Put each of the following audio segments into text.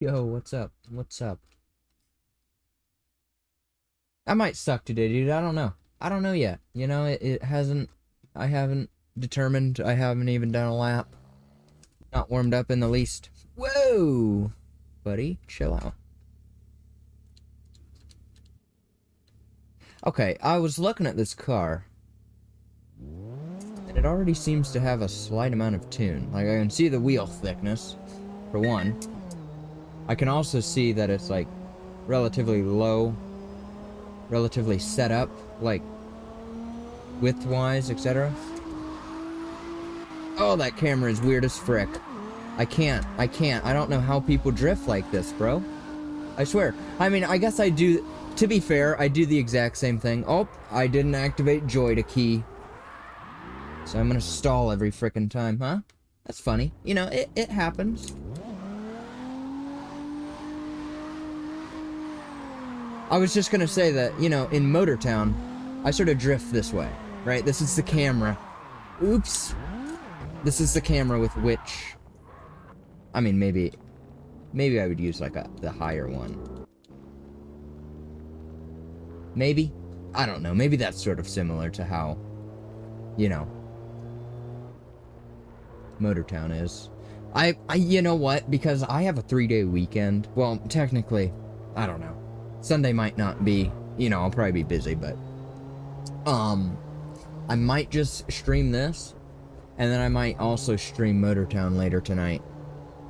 Yo, what's up? What's up? I might suck today, dude. I don't know. I don't know yet. You know, it hasn't. I haven't determined. I haven't even done a lap. Not warmed up in the least. Whoa! Buddy, chill out. Okay, I was looking at this car. And it already seems to have a slight amount of tune. Like, I can see the wheel thickness, for one. I can also see that it's, like, relatively low. Relatively set up, like, width-wise, etc. Oh, that camera is weird as frick. I can't. I don't know how people drift like this, bro. I swear. I mean, I guess I do, to be fair, I do the exact same thing. Oh, I didn't activate joy to key. So I'm gonna stall every frickin' time, huh? That's funny. You know, it happens. I was just gonna say that, you know, in Motortown, I sort of drift this way, right? This is the camera. Oops. This is the camera with which... I mean, maybe I would use, like, the higher one. Maybe? I don't know. Maybe that's sort of similar to how, you know, Motortown is. You know what? Because I have a 3-day weekend. Well, technically, I don't know. Sunday might not be, you know, I'll probably be busy, but, I might just stream this, and then I might also stream Motortown later tonight.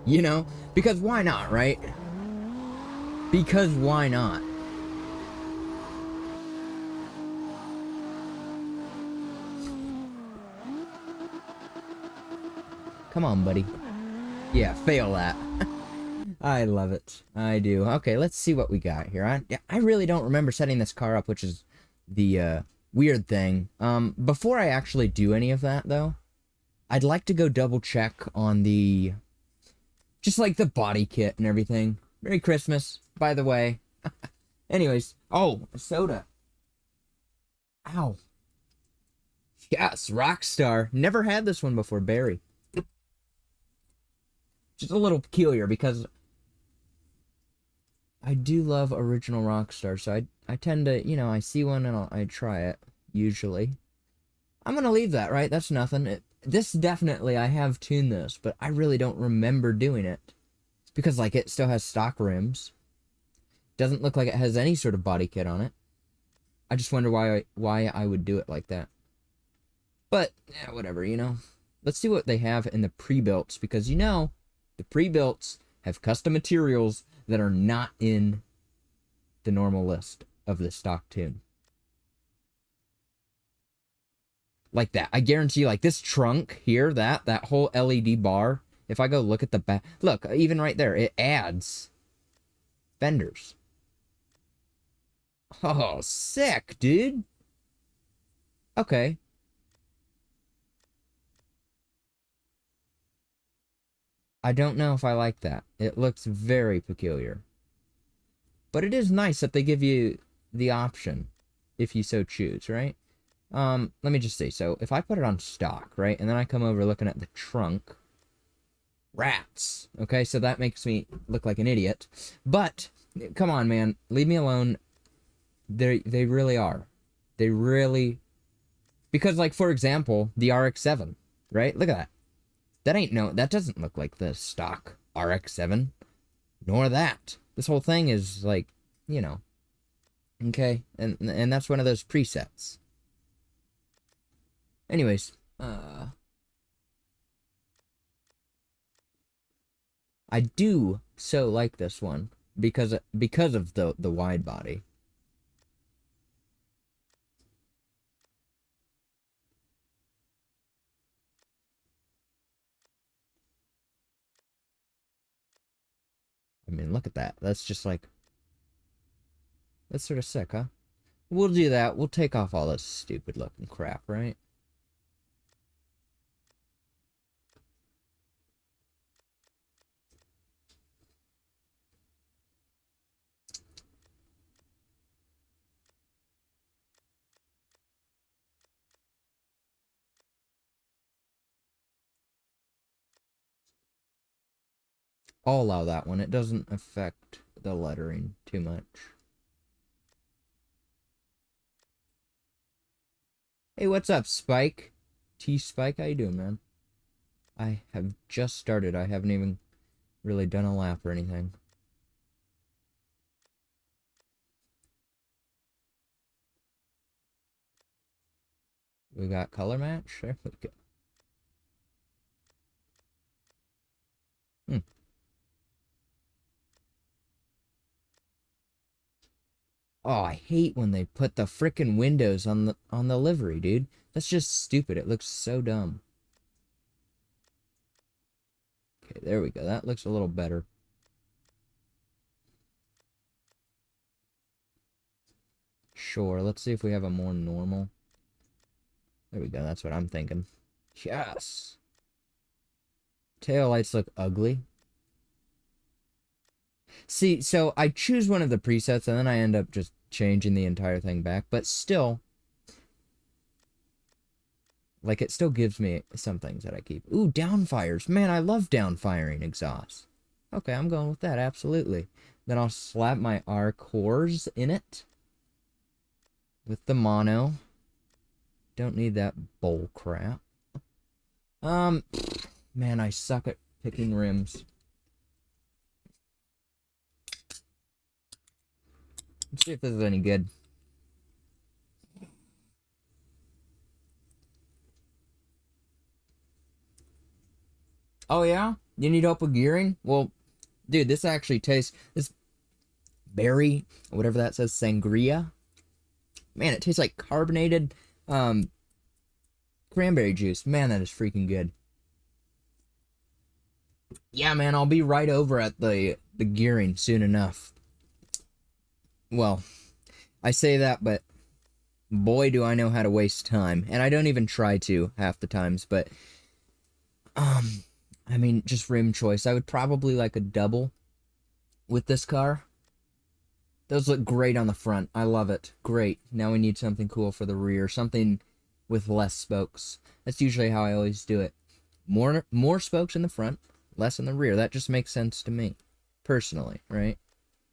You know? Because why not, right? Because why not? Come on, buddy. Yeah, fail that. I love it. I do. Okay, let's see what we got here. I really don't remember setting this car up, which is the weird thing. Before I actually do any of that, though, I'd like to go double check on the... just like the body kit and everything. Merry Christmas, by the way. Anyways. Oh, a soda. Ow. Yes, Rockstar. Never had this one before, Barry. Just a little peculiar because I do love original Rockstar, so I tend to, you know, I see one and I try it, usually. I'm gonna leave that, right? That's nothing. This definitely, I have tuned this, but I really don't remember doing it. It's because, like, it still has stock rims. Doesn't look like it has any sort of body kit on it. I just wonder why I would do it like that. But, yeah, whatever, you know. Let's see what they have in the pre-builts, because, you know, the pre-builts have custom materials that are not in the normal list of the stock tune. Like that. I guarantee, like, this trunk here, that whole LED bar, if I go look at the back... Look, even right there, it adds fenders. Oh, sick, dude. Okay. I don't know if I like that. It looks very peculiar. But it is nice that they give you the option, if you so choose, right? Let me just say, so if I put it on stock, right, and then I come over looking at the trunk, rats, okay, so that makes me look like an idiot, but, come on, man, leave me alone. They really are. They really, because, like, for example, the RX-7, right, look at that. That doesn't look like the stock RX-7, nor that. This whole thing is, like, you know, okay, and that's one of those presets. Anyways, I do so like this one because of the wide body. I mean, look at that. That's just like, that's sort of sick, huh? We'll do that. We'll take off all this stupid looking crap, right? I'll allow that one. It doesn't affect the lettering too much. Hey, what's up, Spike? T-Spike, how you doing, man? I have just started. I haven't even really done a lap or anything. We got color match? There we go. Hmm. Oh, I hate when they put the frickin' windows on the livery, dude. That's just stupid. It looks so dumb. Okay, there we go. That looks a little better. Sure, let's see if we have a more normal. There we go. That's what I'm thinking. Yes. Tail lights look ugly. See, so I choose one of the presets and then I end up just changing the entire thing back, but still, like, it still gives me some things that I keep. Ooh, downfires. Man, I love downfiring exhausts. Okay, I'm going with that, absolutely. Then I'll slap my R cores in it with the mono. Don't need that bull crap. Man, I suck at picking rims. Let's see if this is any good. Oh, yeah? You need help with gearing? Well, dude, this actually tastes... This berry, whatever that says, sangria. Man, it tastes like carbonated cranberry juice. Man, that is freaking good. Yeah, man, I'll be right over at the gearing soon enough. Well, I say that, but boy, do I know how to waste time. And I don't even try to half the times, but... I mean, just rim choice. I would probably like a double with this car. Those look great on the front. I love it. Great. Now we need something cool for the rear. Something with less spokes. That's usually how I always do it. More spokes in the front, less in the rear. That just makes sense to me. Personally, right?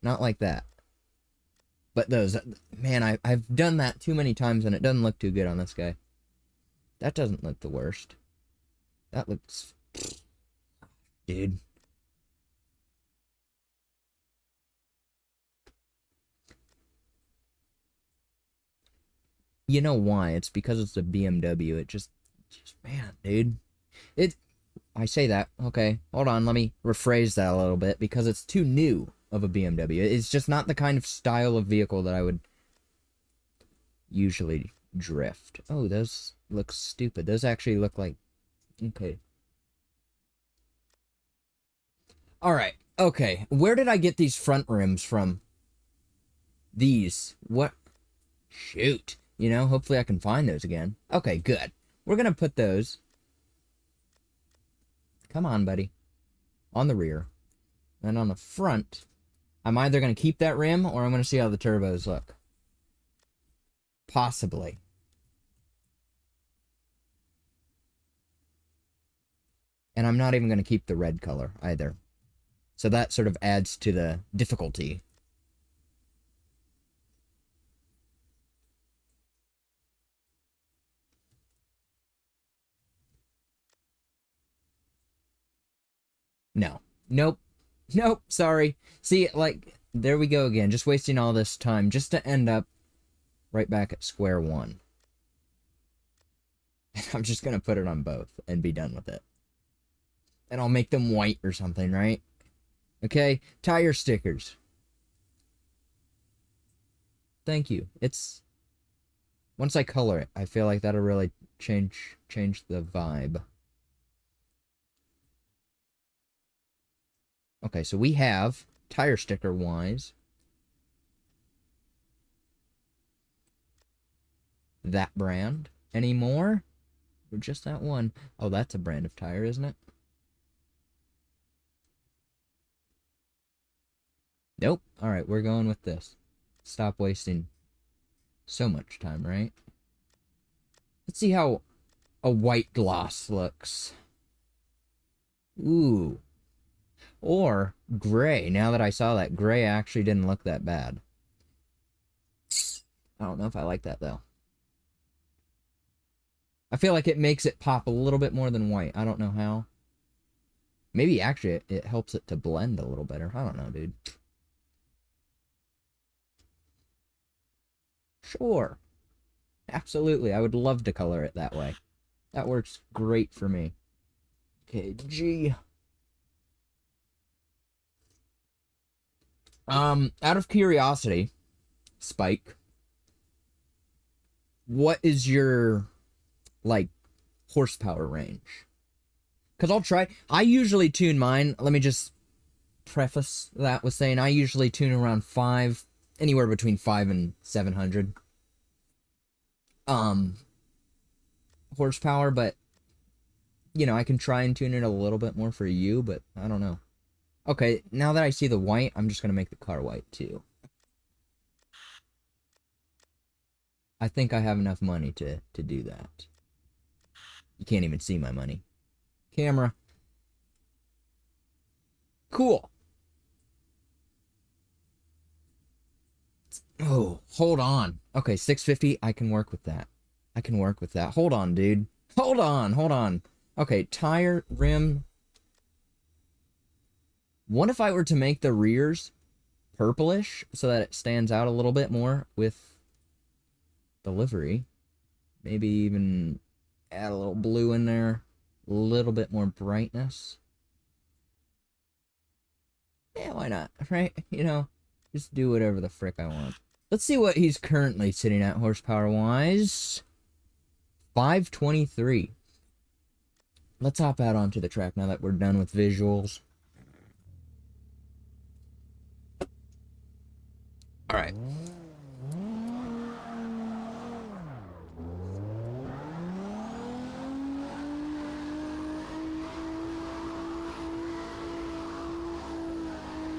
Not like that. But those... Man, I've done that too many times and it doesn't look too good on this guy. That doesn't look the worst. That looks... Dude. You know why? It's because it's a BMW. It just man, dude. I say that. Okay, hold on. Let me rephrase that a little bit because it's too new of a BMW. It's just not the kind of style of vehicle that I would usually drift. Oh, those look stupid. Those actually look like... Okay. Alright, okay. Where did I get these front rims from? These. What? Shoot. You know, hopefully I can find those again. Okay, good. We're gonna put those... Come on, buddy. On the rear. And on the front, I'm either gonna keep that rim or I'm gonna see how the turbos look. Possibly. And I'm not even gonna keep the red color either. So that sort of adds to the difficulty. No. Nope. Nope. Sorry. See, like, there we go again. Just wasting all this time just to end up right back at square one. I'm just gonna put it on both and be done with it. And I'll make them white or something, right? Okay? Tire stickers. Thank you. It's... Once I color it, I feel like that'll really change the vibe. Okay, so we have, tire sticker-wise, that brand. Any more? Or just that one? Oh, that's a brand of tire, isn't it? Nope. Alright, we're going with this. Stop wasting so much time, right? Let's see how a white gloss looks. Ooh. Or gray. Now that I saw that, gray actually didn't look that bad. I don't know if I like that, though. I feel like it makes it pop a little bit more than white. I don't know how. Maybe actually it helps it to blend a little better. I don't know, dude. Sure. Absolutely. I would love to color it that way. That works great for me. Okay, G. Out of curiosity, Spike, what is your, like, horsepower range? Because I'll try. I usually tune mine. Let me just preface that with saying I usually tune around 5, anywhere between 5 and 700 horsepower, but you know, I can try and tune it a little bit more for you, but I don't know. Okay, now that I see the white, I'm just gonna make the car white too. I think I have enough money to do that. You can't even see my money. Camera. Cool. Oh, hold on. Okay, 650, I can work with that. I can work with that. Hold on, dude. Hold on. Okay, tire, rim. What if I were to make the rears purplish so that it stands out a little bit more with the livery? Maybe even add a little blue in there. A little bit more brightness. Yeah, why not, right? You know, just do whatever the frick I want. Let's see what he's currently sitting at horsepower-wise. 523. Let's hop out onto the track now that we're done with visuals. Alright.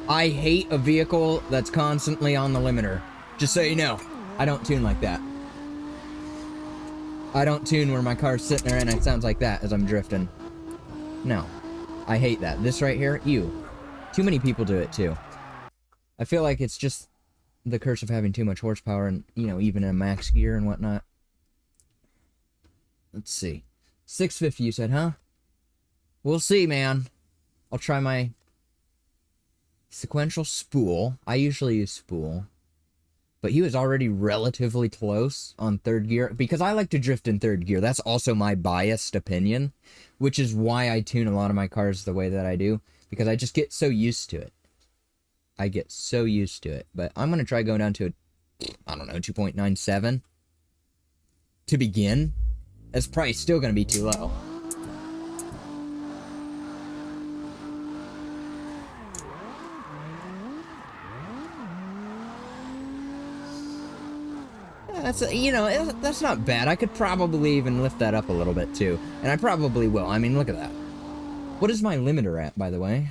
I hate a vehicle that's constantly on the limiter. Just so you know, I don't tune like that. I don't tune where my car's sitting there and it sounds like that as I'm drifting. No. I hate that. This right here, ew. Too many people do it too. I feel like it's just the curse of having too much horsepower and, you know, even in max gear and whatnot. Let's see. 650 you said, huh? We'll see, man. I'll try my sequential spool. I usually use spool. But he was already relatively close on third gear. Because I like to drift in third gear. That's also my biased opinion. Which is why I tune a lot of my cars the way that I do. Because I just get so used to it. I get so used to it. But I'm going to try going down to, I don't know, 2.97. To begin. That's probably still going to be too low. That's, you know, that's not bad. I could probably even lift that up a little bit, too. And I probably will. I mean, look at that. What is my limiter at, by the way?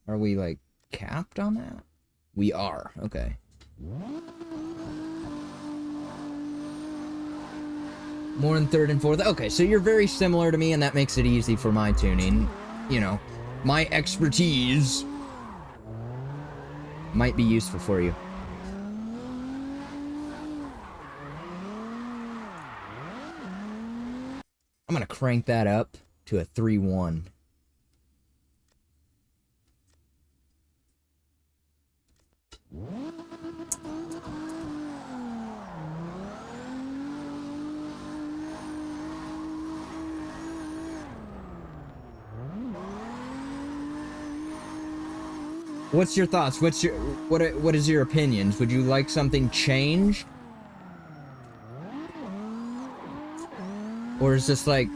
Are we, like, capped on that? We are. Okay. More than third and fourth. Okay, so you're very similar to me, and that makes it easy for my tuning. You know, my expertise might be useful for you. I'm gonna crank that up to a 3.1. What's your thoughts? What is your opinions? Would you like something changed? Or is this, like,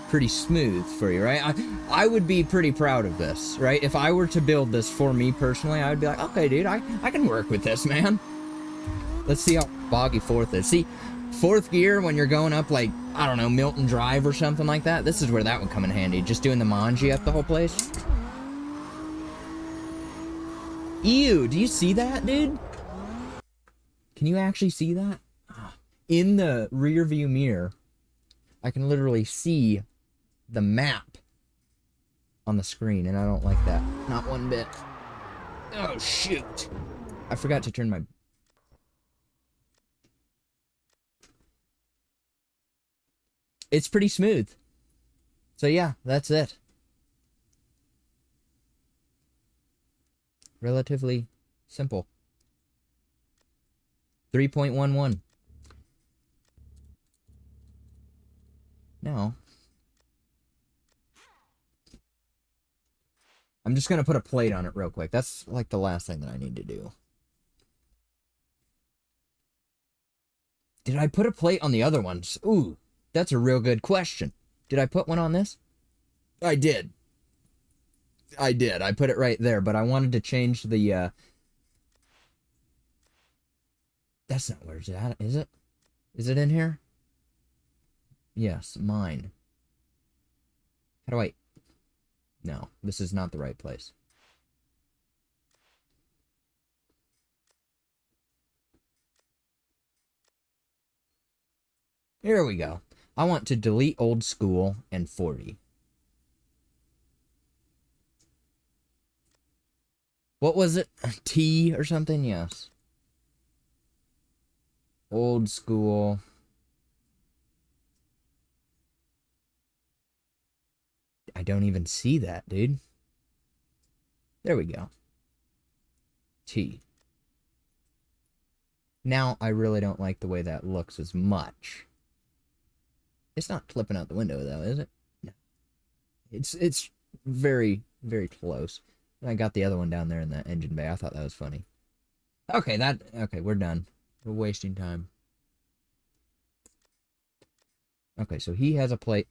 pretty smooth for you, right? I would be pretty proud of this, right? If I were to build this for me personally, I would be like, okay, dude, I can work with this, man. Let's see how boggy fourth is. See, fourth gear, when you're going up, like, I don't know, Milton Drive or something like that, this is where that would come in handy. Just doing the manji up the whole place. Ew, do you see that, dude? Can you actually see that? In the rear view mirror, I can literally see the map on the screen, and I don't like that. Not one bit. Oh, shoot. I forgot to turn my... It's pretty smooth. So yeah, that's it. Relatively simple. 3.11. Now, I'm just going to put a plate on it real quick. That's like the last thing that I need to do. Did I put a plate on the other ones? Ooh, that's a real good question. Did I put one on this? I did. I did. I put it right there, but I wanted to change the, That's not where it's at, is it? Is it in here? Yes, mine. How do I... No, this is not the right place. Here we go. I want to delete old school and 40. What was it? T or something? Yes. Old school. I don't even see that, dude. There we go. T. Now I really don't like the way that looks as much. It's not clipping out the window though, is it? No. It's very, very close. I got the other one down there in the engine bay. I thought that was funny. Okay, we're done. We're wasting time. Okay, so he has a plate.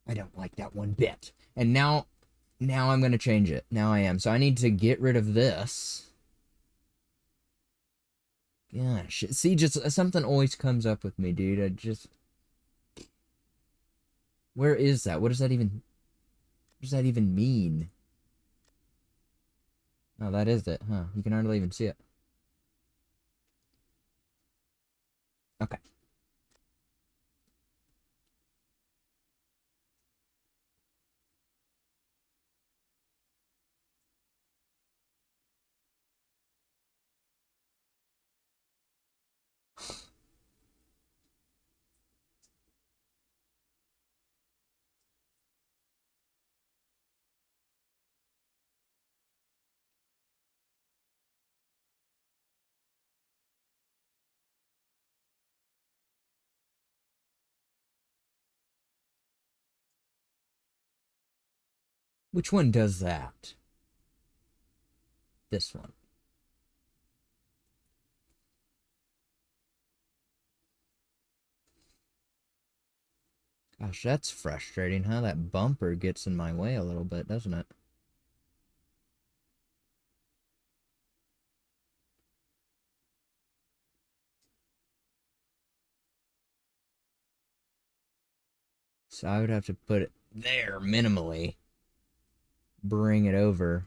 I don't like that one bit. And now I'm going to change it. Now I am. So I need to get rid of this. Gosh. See, just something always comes up with me, dude. I just... Where is that? What does that even mean? Oh, that is it, huh? You can hardly even see it. Okay. Which one does that? This one. Gosh, that's frustrating, huh? That bumper gets in my way a little bit, doesn't it? So I would have to put it there minimally. Bring it over.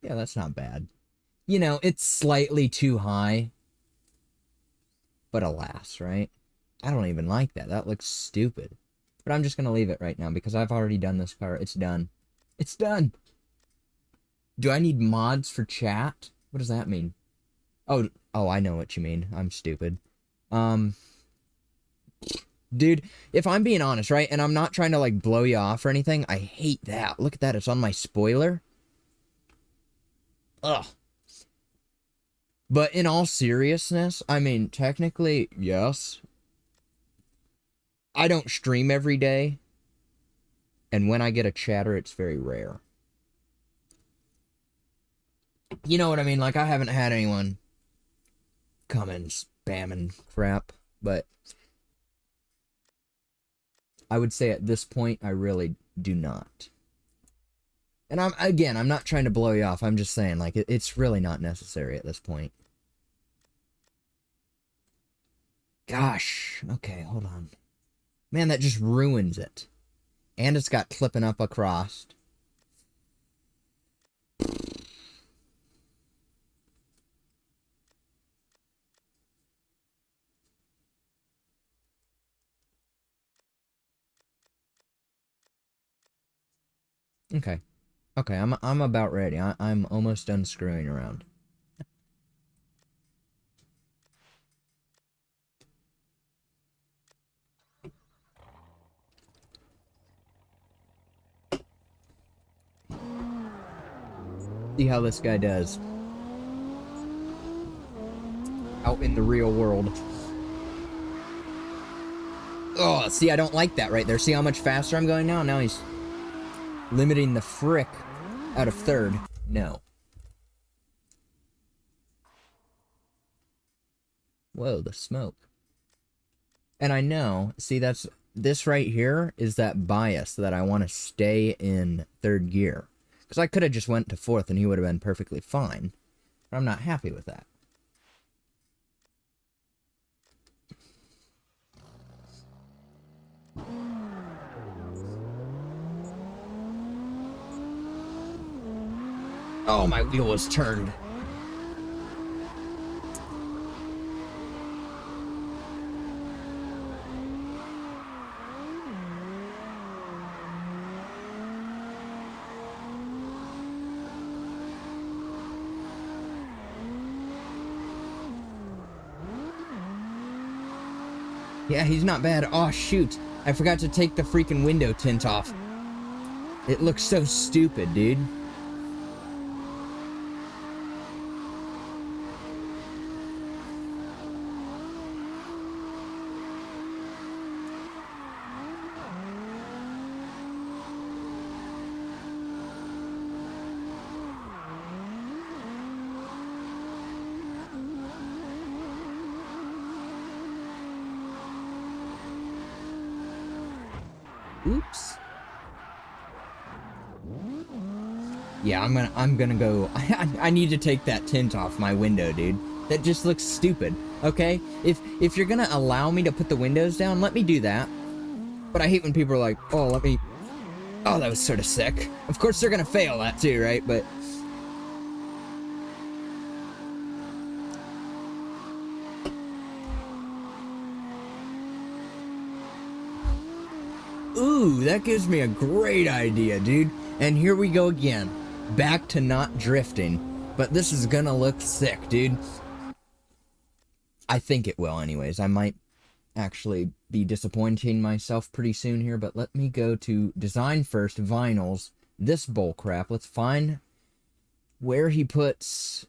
Yeah, that's not bad. You know, it's slightly too high. But alas, right? I don't even like that. That looks stupid. But I'm just going to leave it right now because I've already done this car. It's done. It's done. Do I need mods for chat? What does that mean? Oh, I know what you mean. I'm stupid. Dude, if I'm being honest, right? And I'm not trying to, like, blow you off or anything. I hate that. Look at that. It's on my spoiler. Ugh. But in all seriousness, I mean, technically, yes. I don't stream every day. And when I get a chatter, it's very rare. You know what I mean? Like, I haven't had anyone come and spamming crap. But I would say at this point, I really do not. And I'm not trying to blow you off. I'm just saying, like, it's really not necessary at this point. Gosh. Okay, hold on. Man, that just ruins it. And it's got clipping up across. Okay. Okay, I'm about ready. I'm almost done screwing around. See how this guy does. Out in the real world. Oh, see, I don't like that right there. See how much faster I'm going now? Now he's limiting the frick out of third. No. Whoa, the smoke. And I know, see, this right here is that bias that I want to stay in third gear. Because I could have just went to fourth and he would have been perfectly fine. But I'm not happy with that. Oh, my wheel was turned. Yeah, he's not bad. Oh, shoot. I forgot to take the freaking window tint off. It looks so stupid, dude. Oops. Yeah, I'm gonna go. I need to take that tint off my window, dude. That just looks stupid. Okay, if you're gonna allow me to put the windows down, let me do that. But I hate when people are like, oh, let me. Oh, that was sort of sick. Of course they're gonna fail that too, right? But. Ooh, that gives me a great idea, dude. And here we go again. Back to not drifting. But this is gonna look sick, dude. I think it will anyways. I might actually be disappointing myself pretty soon here, but let me go to design first, vinyls, this bull crap. Let's find where he puts...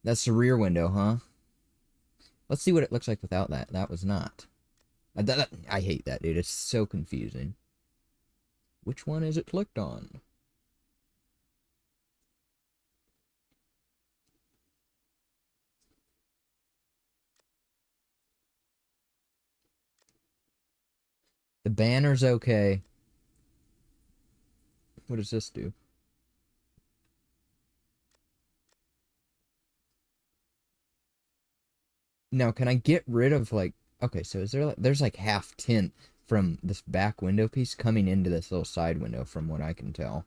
That's the rear window, huh? Let's see what it looks like without that. That was not. I hate that, dude. It's so confusing. Which one is it clicked on? The banner's okay. What does this do? Now, can I get rid of, like... Okay, so is there, there's like half tint from this back window piece coming into this little side window from what I can tell.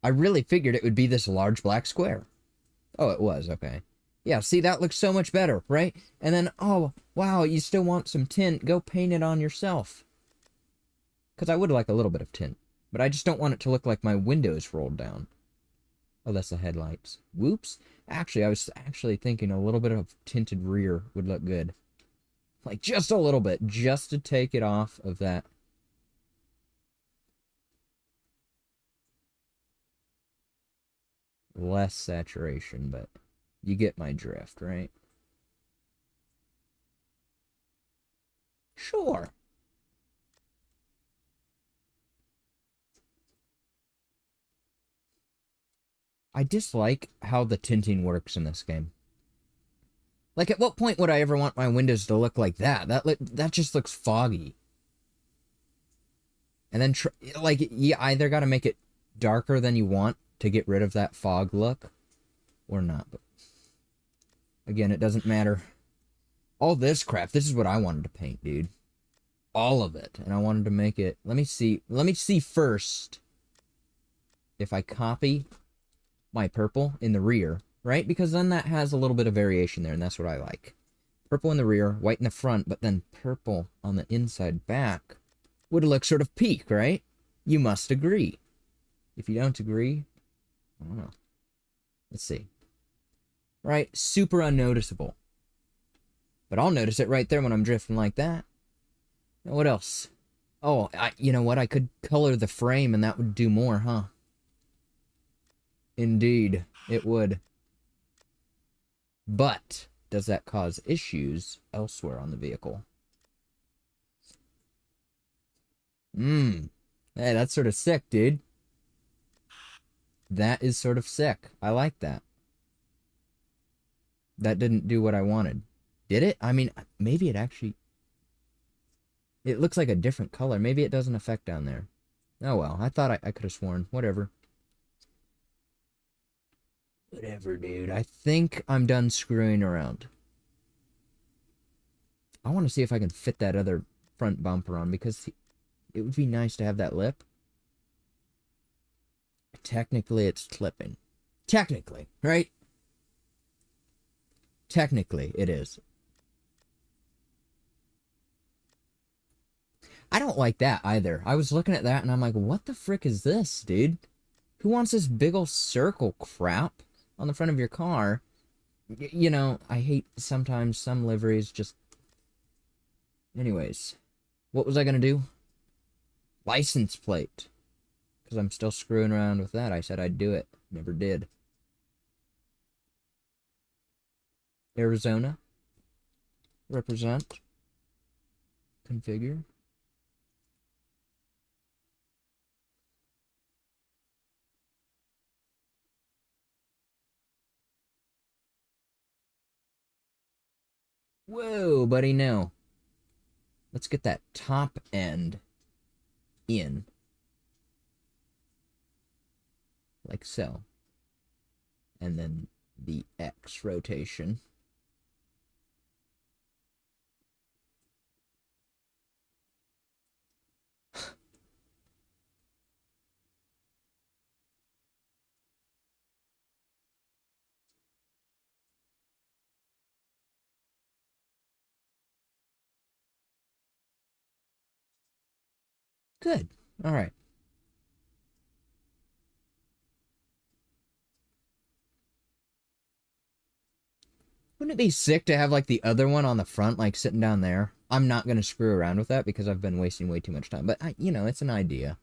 I really figured it would be this large black square. Oh, it was, okay. Yeah, see, that looks so much better, right? And then, oh, wow, you still want some tint, go paint it on yourself. Because I would like a little bit of tint, but I just don't want it to look like my windows rolled down. Oh, that's the headlights. Whoops. Actually, I was actually thinking a little bit of tinted rear would look good. Like, just a little bit, just to take it off of that. Less saturation, but you get my drift, right? Sure. I dislike how the tinting works in this game. Like, at what point would I ever want my windows to look like that? That just looks foggy. And then, like, you either got to make it darker than you want to get rid of that fog look, or not. But again, it doesn't matter. All this crap, this is what I wanted to paint, dude. All of it. And I wanted to make it... Let me see first if I copy my purple in the rear, right? Because then that has a little bit of variation there, and that's what I like. Purple in the rear, white in the front, but then purple on the inside back would look sort of peak, right? You must agree. If you don't agree, I don't know. Let's see. Right, super unnoticeable. But I'll notice it right there when I'm drifting like that. Now, what else? Oh, you know what? I could color the frame and that would do more, huh? Indeed, it would. But does that cause issues elsewhere on the vehicle? Hey, that's sort of sick, dude. That is sort of sick. I like that. That didn't do what I wanted. Did it? I mean, maybe it actually... It looks like a different color. Maybe it doesn't affect down there. Oh well, I thought I could have sworn. Whatever. Whatever, dude. I think I'm done screwing around. I want to see if I can fit that other front bumper on, because it would be nice to have that lip. Technically, it's clipping. Technically, right? Technically, it is. I don't like that either. I was looking at that and I'm like, what the frick is this, dude? Who wants this big ol' circle crap on the front of your car? You know, I hate sometimes some liveries just... Anyways, what was I gonna do? License plate. Because I'm still screwing around with that. I said I'd do it. Never did. Arizona. Represent. Configure. Whoa, buddy, no. Let's get that top end in. Like so. And then the X rotation. Good. All right. Wouldn't it be sick to have, like, the other one on the front, like, sitting down there? I'm not going to screw around with that because I've been wasting way too much time. But, you know, it's an idea.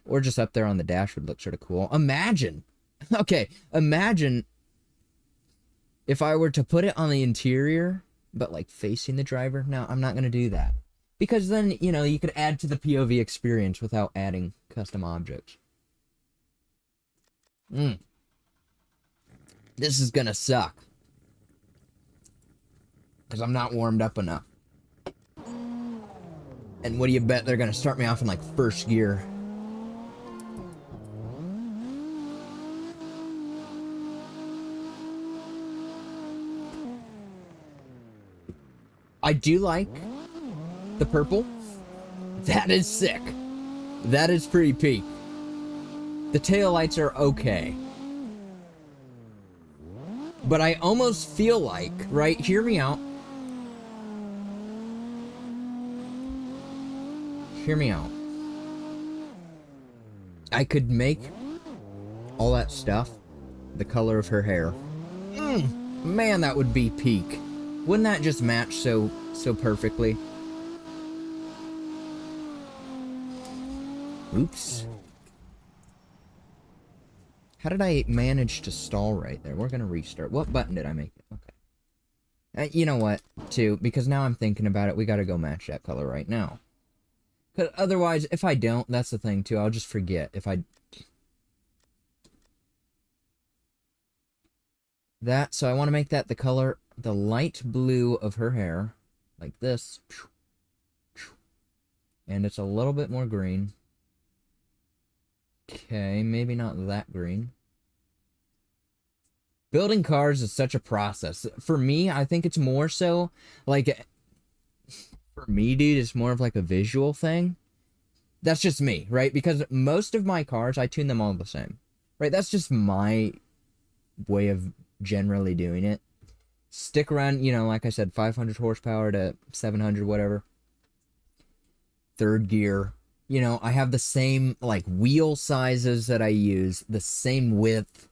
Or just up there on the dash would look sort of cool. Imagine. Okay, imagine if I were to put it on the interior, but, like, facing the driver. No, I'm not going to do that. Because then, you know, you could add to the POV experience without adding custom objects. This is going to suck. Because I'm not warmed up enough. And what do you bet they're going to start me off in, like, first gear? I do like the purple. That is sick. That is pretty peak. The taillights are okay. But I almost feel like, right, hear me out. Hear me out. I could make all that stuff the color of her hair. Man, that would be peak. Wouldn't that just match so perfectly? Oops. How did I manage to stall right there? We're gonna restart. What button did I make? Okay. You know what, too? Because now I'm thinking about it, we gotta go match that color right now. Because otherwise, if I don't, that's the thing, too. I'll just forget. If I... So I want to make that the color, the light blue of her hair. Like this. And it's a little bit more green. Okay, maybe not that green. Building cars is such a process. For me, I think it's more so, like... For me, dude, it's more of like a visual thing. That's just me, right? Because most of my cars, I tune them all the same. Right? That's just my way of generally doing it. Stick around, you know, like I said, 500 horsepower to 700, whatever. Third gear. You know, I have the same, like, wheel sizes that I use, the same width.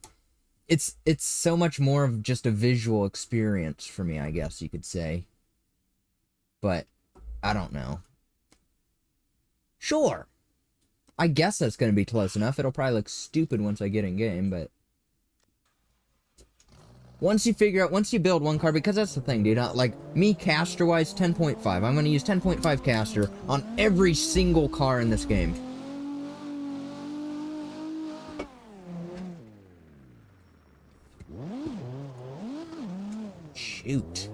It's so much more of just a visual experience for me, I guess you could say. But, I don't know. Sure. I guess that's going to be close enough. It'll probably look stupid once I get in game, but... Once you build one car, because that's the thing, dude. Like, me, caster-wise, 10.5. I'm going to use 10.5 caster on every single car in this game. Shoot.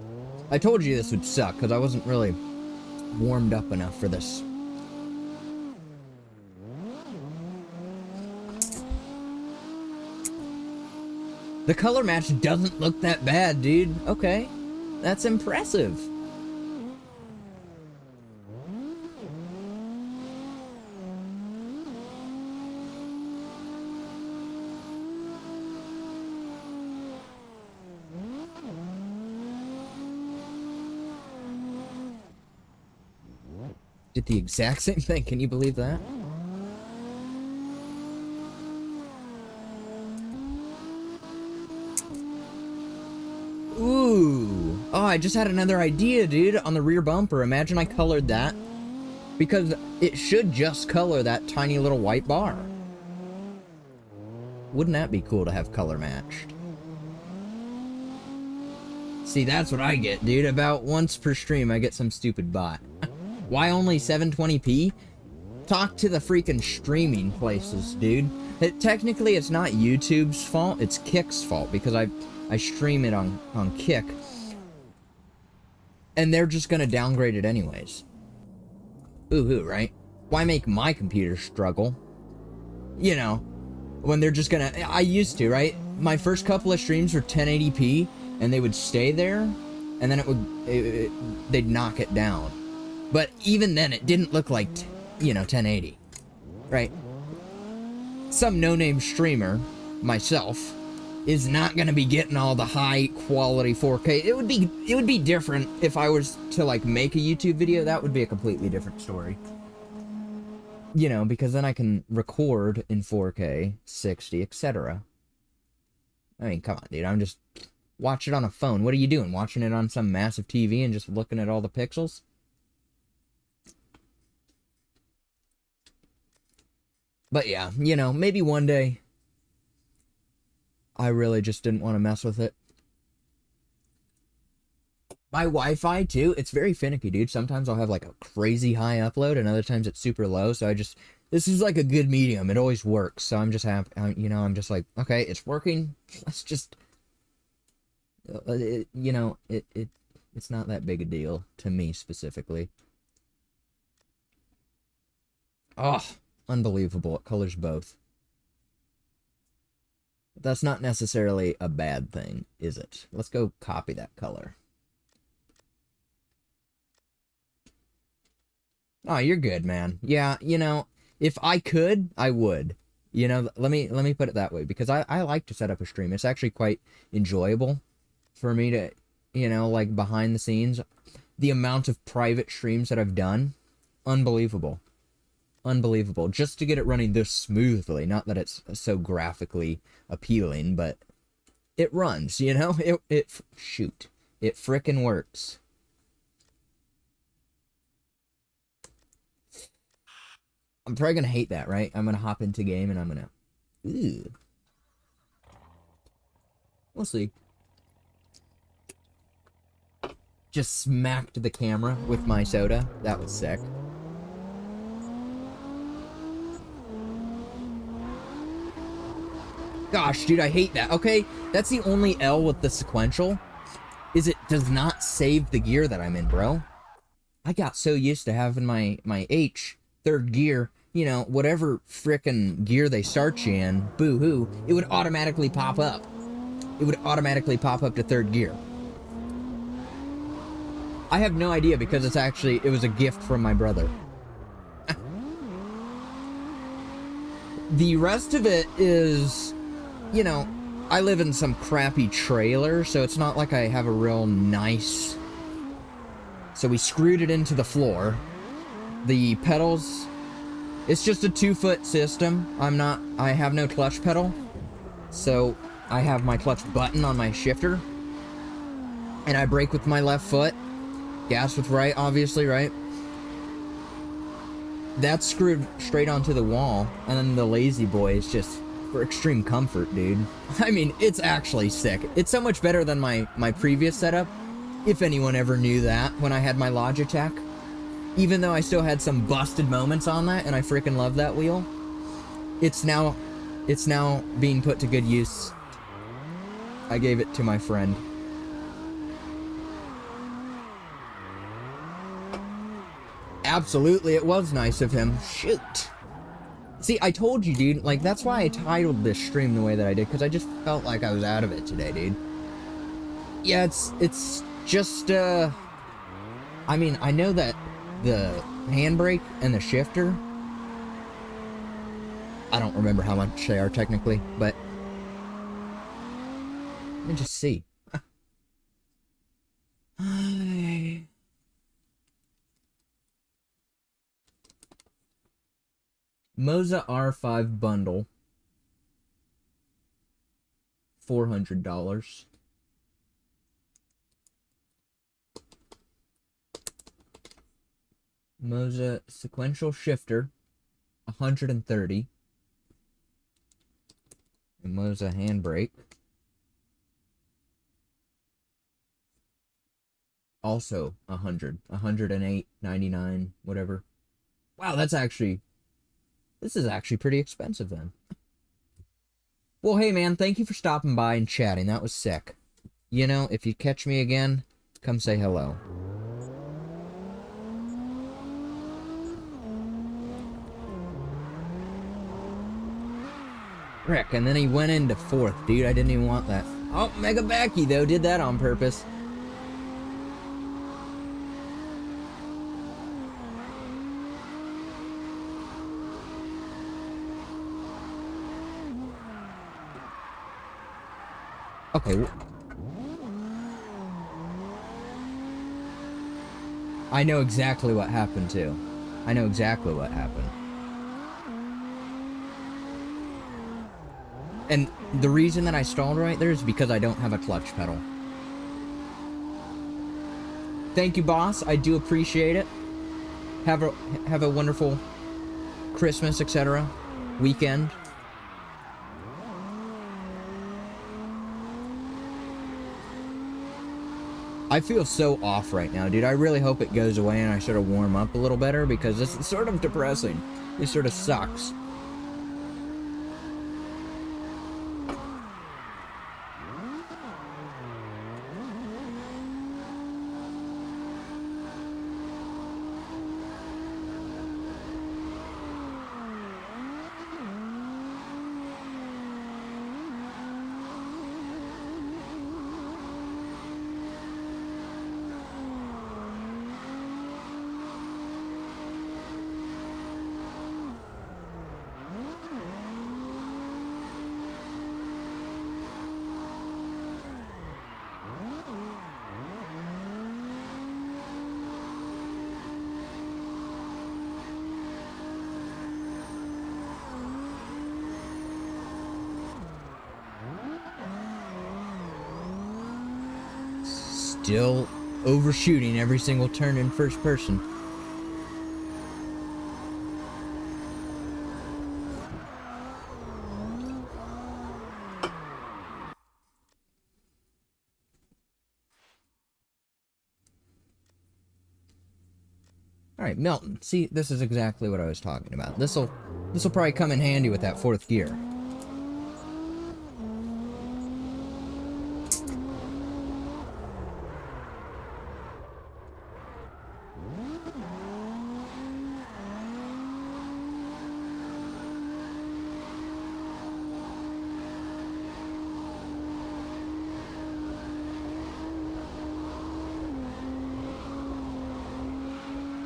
I told you this would suck, because I wasn't really warmed up enough for this. The color match doesn't look that bad, dude. Okay. That's impressive. Did the exact same thing. Can you believe that? Ooh. Oh, I just had another idea, dude, on the rear bumper. Imagine I colored that. Because it should just color that tiny little white bar. Wouldn't that be cool to have color matched? See, that's what I get, dude. About once per stream, I get some stupid bot. Why only 720p? Talk to the freaking streaming places, dude. Technically, it's not YouTube's fault. It's Kick's fault, because I stream it on Kick. And they're just gonna downgrade it anyways. Ooh, right? Why make my computer struggle? You know, when they're just gonna... I used to, right? My first couple of streams were 1080p, and they would stay there, and then they'd knock it down. But even then, it didn't look like, you know, 1080. Right? Some no-name streamer, myself, is not gonna be getting all the high-quality 4K. It would be different if I was to, like, make a YouTube video. That would be a completely different story. You know, because then I can record in 4K, 60, etc. I mean, come on, dude. I'm just... Watch it on a phone. What are you doing? Watching it on some massive TV and just looking at all the pixels? But yeah, you know, maybe one day... I really just didn't want to mess with it. My Wi-Fi, too, it's very finicky, dude. Sometimes I'll have, like, a crazy high upload, and other times it's super low, so I just... This is, like, a good medium. It always works, so I'm just happy... You know, I'm just like, okay, it's working. Let's just... you know, it's not that big a deal to me, specifically. Oh, unbelievable. It colors both. That's not necessarily a bad thing, is it? Let's go copy that color. Oh, you're good, man. Yeah, you know, if I could, I would. You know, let me put it that way, because I like to set up a stream. It's actually quite enjoyable for me to, you know, like, behind the scenes. The amount of private streams that I've done, unbelievable. Unbelievable. Just to get it running this smoothly. Not that it's so graphically appealing, but it runs, you know? Shoot. It frickin' works. I'm probably gonna hate that, right? I'm gonna hop into game and I'm gonna... Ooh. We'll see. Just smacked the camera with my soda. That was sick. Gosh, dude, I hate that. Okay, that's the only L with the sequential, is it does not save the gear that I'm in, bro. I got so used to having my H, third gear, you know, whatever frickin' gear they start you in, boo-hoo, it would automatically pop up. It would automatically pop up to third gear. I have no idea, because it was a gift from my brother. The rest of it is... You know, I live in some crappy trailer, so it's not like I have a real nice... So we screwed it into the floor. The pedals It's just a 2-foot system. I have no clutch pedal. So I have my clutch button on my shifter. And I brake with my left foot. Gas with right, obviously, right? That's screwed straight onto the wall. And then the Lazy Boy is just for extreme comfort, dude. I mean, it's actually sick. It's so much better than my previous setup. If anyone ever knew that when I had my Logitech. Even though I still had some busted moments on that, and I freaking love that wheel. It's now being put to good use. I gave it to my friend. Absolutely, it was nice of him. Shoot. See, I told you, dude. Like, that's why I titled this stream the way that I did, because I just felt like I was out of it today, dude. Yeah, it's just, I mean, I know that the handbrake and the shifter, I don't remember how much they are technically, but let me just see. Moza R5 bundle, $400. Moza sequential shifter, $130. And Moza handbrake, also $100, $108.99, whatever. Wow, this is actually pretty expensive then. Well, hey man, thank you for stopping by and chatting. That was sick. You know, if you catch me again, come say hello. Frick, and then he went into 4th, dude. I didn't even want that. Oh, Mega Backy, though, did that on purpose. Okay. I know exactly what happened, too. I know exactly what happened. And the reason that I stalled right there is because I don't have a clutch pedal. Thank you, boss. I do appreciate it. Have a wonderful Christmas, etc. weekend. I feel so off right now, dude. I really hope it goes away and I sort of warm up a little better, because this is sort of depressing. It sort of sucks. Still overshooting every single turn in first person. Alright, Milton. See, this is exactly what I was talking about. This'll probably come in handy with that 4th gear.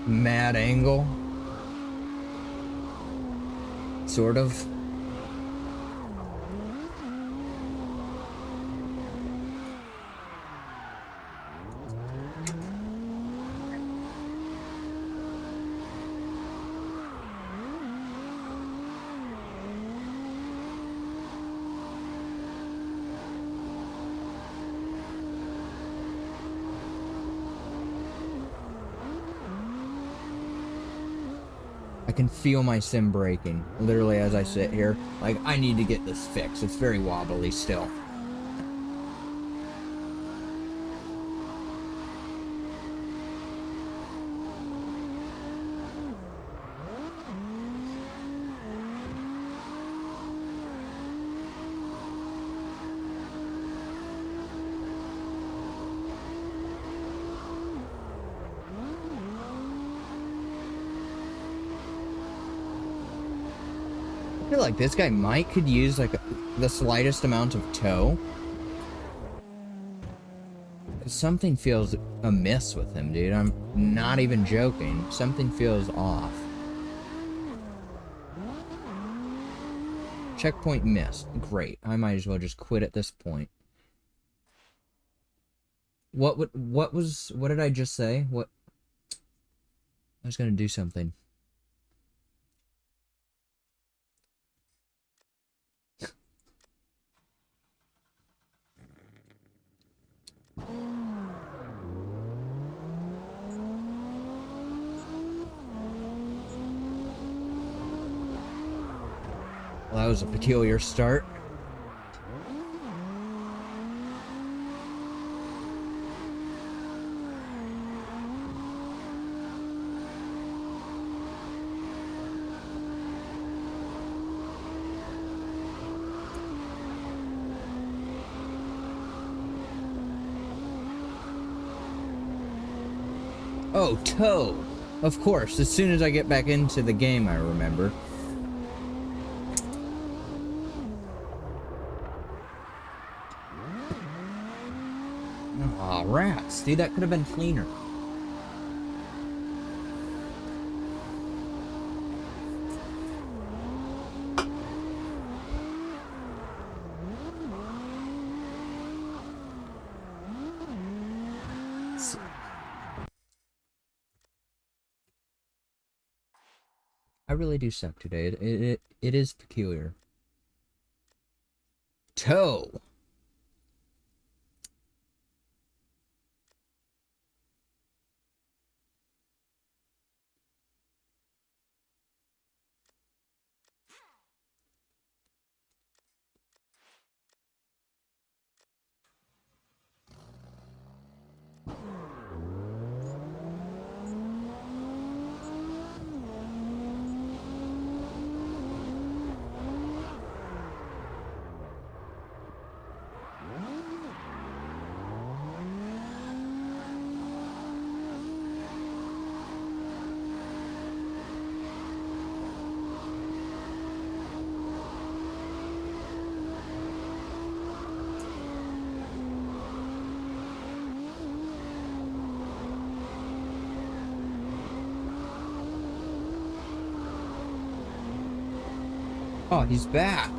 Mad angle. Sort of. I can feel my sim breaking, literally as I sit here. Like, I need to get this fixed. It's very wobbly still. I feel like this guy might could use like the slightest amount of tow. Something feels amiss with him, dude. I'm not even joking. Something feels off. Checkpoint missed. Great. I might as well just quit at this point. What did I just say? What? I was gonna do something. Well, that was a peculiar start. Oh, tow! Of course, as soon as I get back into the game, I remember. Aw, rats. Dude, that could have been cleaner. I really do suck today. It is peculiar. Tow! Oh, he's back.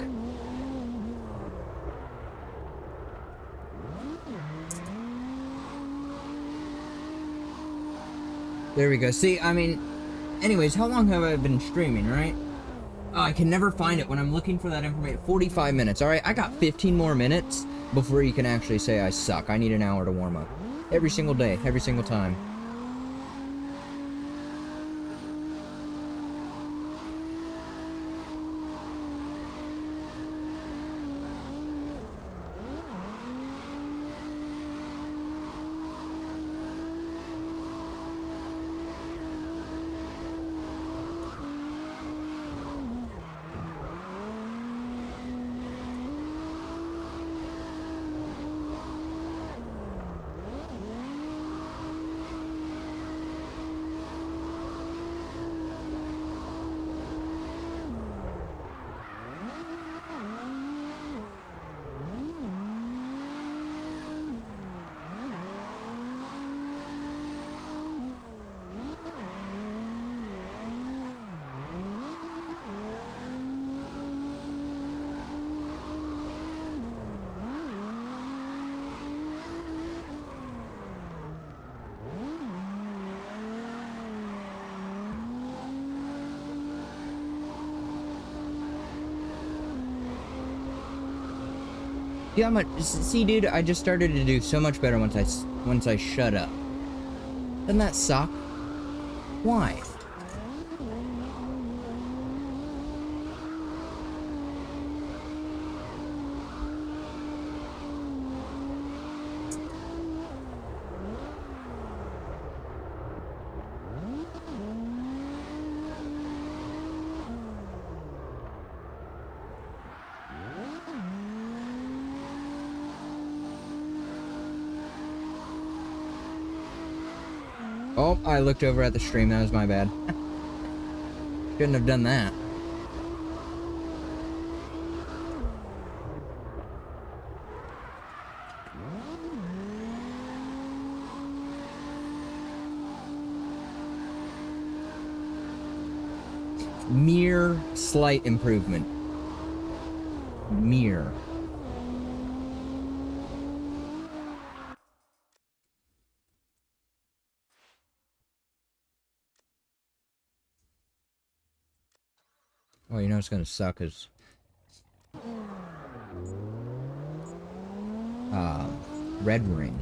There we go. See, I mean, anyways, how long have I been streaming, right? Oh, I can never find it when I'm looking for that information. 45 minutes, alright? I got 15 more minutes before you can actually say I suck. I need an hour to warm up. Every single day, every single time. Yeah, see, dude, I just started to do so much better once I shut up. Doesn't that suck? Why? Oh, I looked over at the stream. That was my bad. Shouldn't have done that. Mere slight improvement. Mere. Oh, you know it's gonna suck is red ring.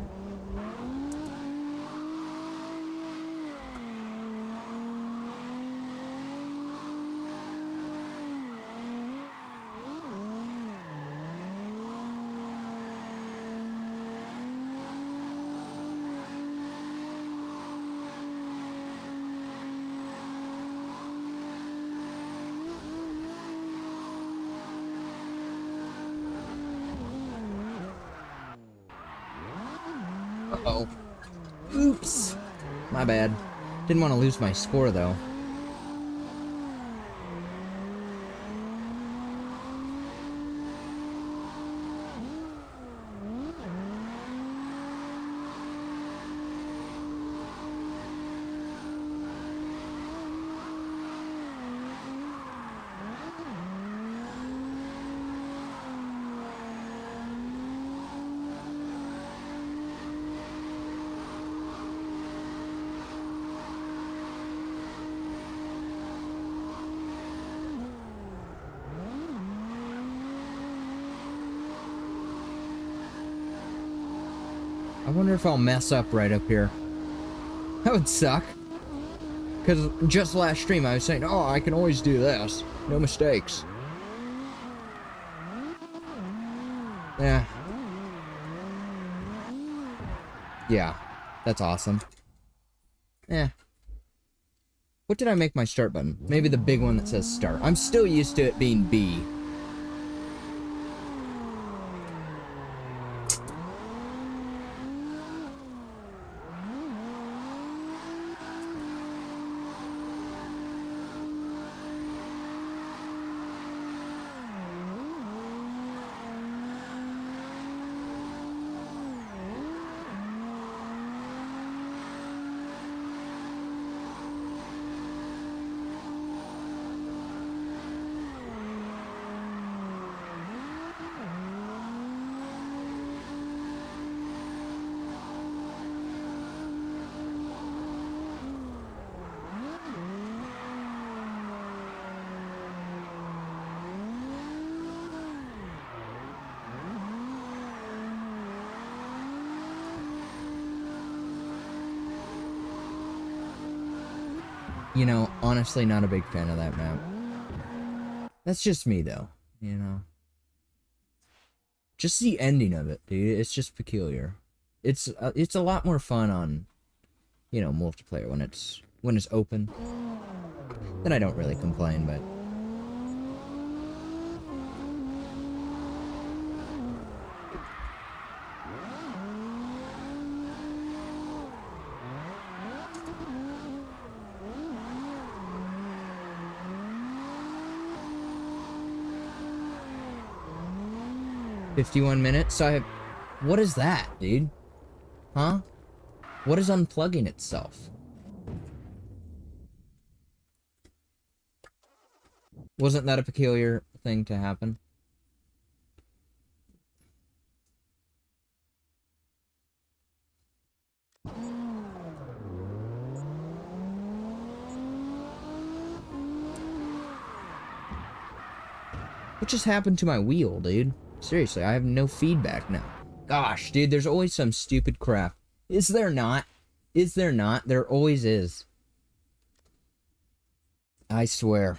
Uh-oh. Oops. My bad. Didn't want to lose my score, though. I wonder if I'll mess up right up here. That would suck. Because just last stream I was saying, oh, I can always do this. No mistakes. Yeah. Yeah. That's awesome. Yeah. What did I make my start button? Maybe the big one that says start. I'm still used to it being B. You know, honestly, not a big fan of that map. That's just me, though. You know? Just the ending of it, dude. It's just peculiar. It's a lot more fun on, you know, multiplayer when it's open. Then I don't really complain, but... "51 minutes? So I have... What is that, dude? Huh? What is unplugging itself? Wasn't that a peculiar thing to happen? What just happened to my wheel, dude? Seriously, I have no feedback now. Gosh, dude, there's always some stupid crap. Is there not? Is there not? There always is. I swear.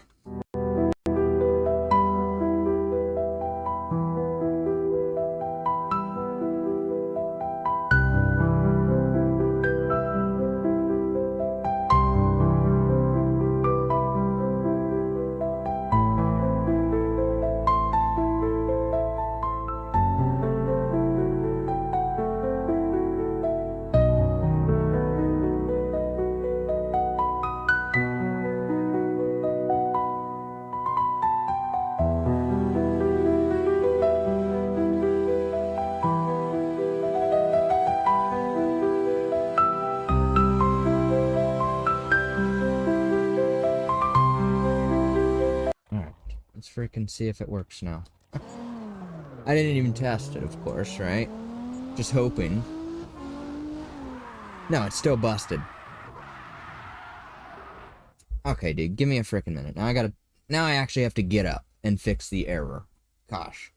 Let's freaking see if it works now. I didn't even test it, of course, right? Just hoping. No, it's still busted. Okay, dude, give me a freaking minute. Now I actually have to get up and fix the error. Gosh.